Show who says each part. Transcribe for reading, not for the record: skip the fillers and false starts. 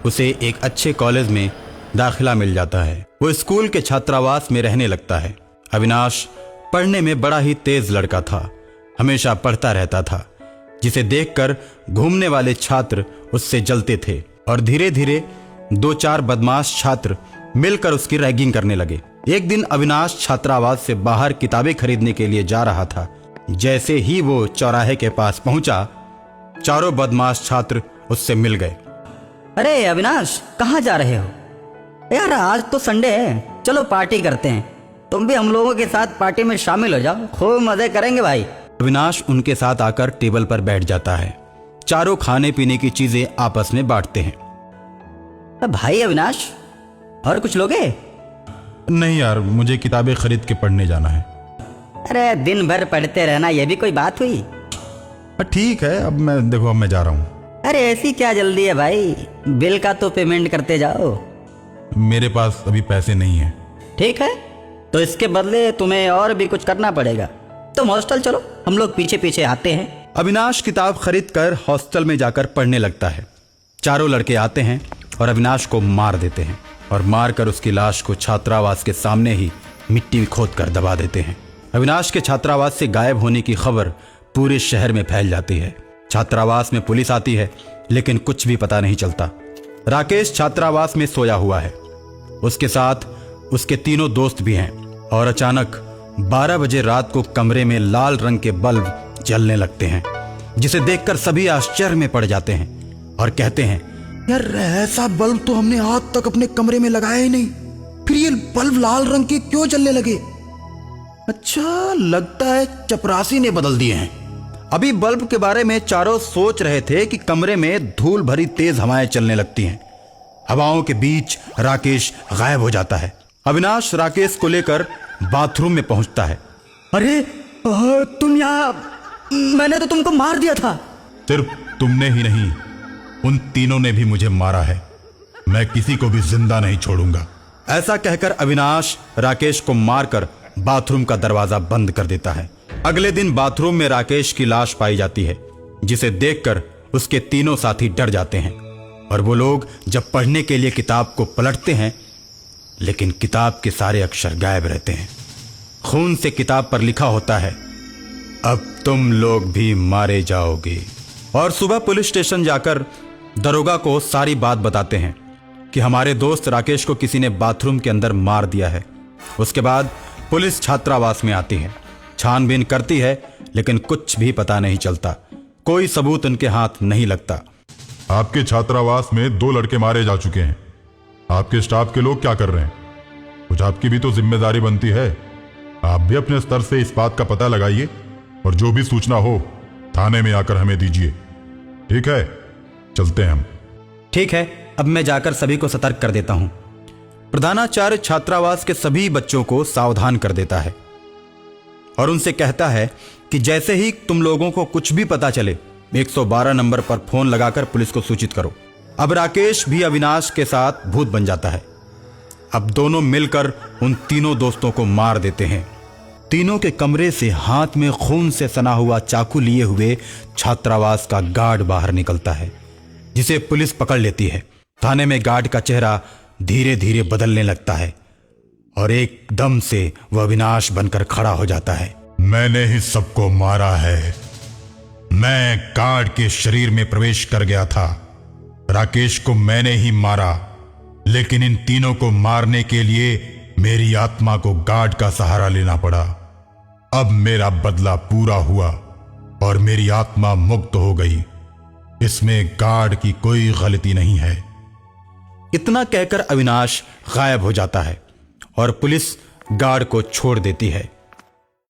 Speaker 1: उसे एक अच्छे कॉलेज में दाखिला मिल जाता है। वो स्कूल के छात्रावास में रहने लगता है। अविनाश पढ़ने में बड़ा ही तेज लड़का था, हमेशा पढ़ता रहता था, जिसे देखकर घूमने वाले छात्र उससे जलते थे और धीरे धीरे 2-4 बदमाश छात्र मिलकर उसकी रैगिंग करने लगे। एक दिन अविनाश छात्रावास से बाहर किताबें खरीदने के लिए जा रहा था। जैसे ही वो चौराहे के पास पहुंचा, चारों बदमाश छात्र उससे मिल गए।
Speaker 2: अरे अविनाश, कहाँ जा रहे हो यार? आज तो संडे है, चलो पार्टी करते हैं। तुम भी हम लोगों के साथ पार्टी में शामिल हो जाओ, खूब मजे करेंगे भाई।
Speaker 1: अविनाश उनके साथ आकर टेबल पर बैठ जाता है। चारों खाने पीने की चीजें आपस में बांटते हैं।
Speaker 2: भाई अविनाश, और कुछ लोगे?
Speaker 3: नहीं यार, मुझे किताबें खरीद के पढ़ने जाना है।
Speaker 2: अरे दिन भर पढ़ते रहना, ये भी कोई बात हुई?
Speaker 3: ठीक है, अब मैं जा रहा हूँ।
Speaker 2: अरे ऐसी क्या जल्दी है भाई, बिल का तो पेमेंट करते जाओ।
Speaker 3: मेरे पास अभी पैसे नहीं है।
Speaker 2: ठीक है, तो इसके बदले तुम्हें और भी कुछ करना पड़ेगा। तुम हॉस्टल चलो, हम लोग पीछे पीछे आते हैं।
Speaker 1: अविनाश किताब खरीद कर हॉस्टल में जाकर पढ़ने लगता है। चारों लड़के आते हैं और अविनाश को मार देते हैं और मारकर उसकी लाश को छात्रावास के सामने ही मिट्टी खोद कर दबा देते हैं। अविनाश के छात्रावास से गायब होने की खबर पूरे शहर में फैल जाती है। छात्रावास में पुलिस आती है, लेकिन कुछ भी पता नहीं चलता। राकेश छात्रावास में सोया हुआ है, उसके साथ उसके तीनों दोस्त भी हैं और अचानक 12 बजे रात को कमरे में लाल रंग के बल्ब जलने लगते हैं, जिसे देखकर सभी आश्चर्य में पड़ जाते हैं और कहते हैं,
Speaker 4: यार ऐसा बल्ब तो हमने आज तक अपने कमरे में लगाया ही नहीं, फिर ये बल्ब लाल रंग के क्यों जलने लगे? अच्छा, लगता है चपरासी ने बदल दिए हैं।
Speaker 1: अभी बल्ब के बारे में चारों सोच रहे थे कि कमरे में धूल भरी तेज हवाएं चलने लगती हैं। हवाओं के बीच राकेश गायब हो जाता है। अविनाश राकेश को लेकर बाथरूम में पहुंचता है।
Speaker 2: अरे तुम यहाँ, मैंने तो तुमको मार दिया था।
Speaker 3: सिर्फ तुमने ही नहीं, उन तीनों ने भी मुझे मारा है। मैं किसी को भी जिंदा नहीं छोड़ूंगा।
Speaker 1: ऐसा कहकर अविनाश राकेश को मारकर बाथरूम का दरवाजा बंद कर देता है। अगले दिन बाथरूम में राकेश की लाश पाई जाती है, जिसे देखकर उसके तीनों साथी डर जाते हैं और वो लोग जब पढ़ने के लिए किताब को पलटते हैं, लेकिन किताब के सारे अक्षर गायब रहते हैं। खून से किताब पर लिखा होता है, अब तुम लोग भी मारे जाओगे। और सुबह पुलिस स्टेशन जाकर दरोगा को सारी बात बताते हैं कि हमारे दोस्त राकेश को किसी ने बाथरूम के अंदर मार दिया है। उसके बाद पुलिस छात्रावास में आती है, छानबीन करती है, लेकिन कुछ भी पता नहीं चलता। कोई सबूत उनके हाथ नहीं लगता।
Speaker 3: आपके छात्रावास में 2 लड़के मारे जा चुके हैं। आपके स्टाफ के लोग क्या कर रहे हैं? कुछ आपकी भी तो जिम्मेदारी बनती है। आप भी अपने स्तर से इस बात का पता लगाइए और जो भी सूचना हो थाने में आकर हमें दीजिए। ठीक है, चलते हैं हम।
Speaker 1: ठीक है, अब मैं जाकर सभी को सतर्क कर देता हूं। प्रधानाचार्य छात्रावास के सभी बच्चों को सावधान कर देता है और उनसे कहता है कि जैसे ही तुम लोगों को कुछ भी पता चले, 112 नंबर पर फोन लगाकर पुलिस को सूचित करो। अब राकेश भी अविनाश के साथ भूत बन जाता है। अब दोनों मिलकर उन तीनों दोस्तों को मार देते हैं। तीनों के कमरे से हाथ में खून से सना हुआ चाकू लिए हुए छात्रावास का गार्ड बाहर निकलता है, जिसे पुलिस पकड़ लेती है। थाने में गार्ड का चेहरा धीरे धीरे बदलने लगता है और एकदम से वह अविनाश बनकर खड़ा हो जाता है।
Speaker 3: मैंने ही सबको मारा है। मैं गार्ड के शरीर में प्रवेश कर गया था। राकेश को मैंने ही मारा, लेकिन इन तीनों को मारने के लिए मेरी आत्मा को गार्ड का सहारा लेना पड़ा। अब मेरा बदला पूरा हुआ और मेरी आत्मा मुक्त हो गई। इसमें गार्ड की कोई गलती नहीं है।
Speaker 1: इतना कहकर अविनाश गायब हो जाता है और पुलिस गार्ड को छोड़ देती है।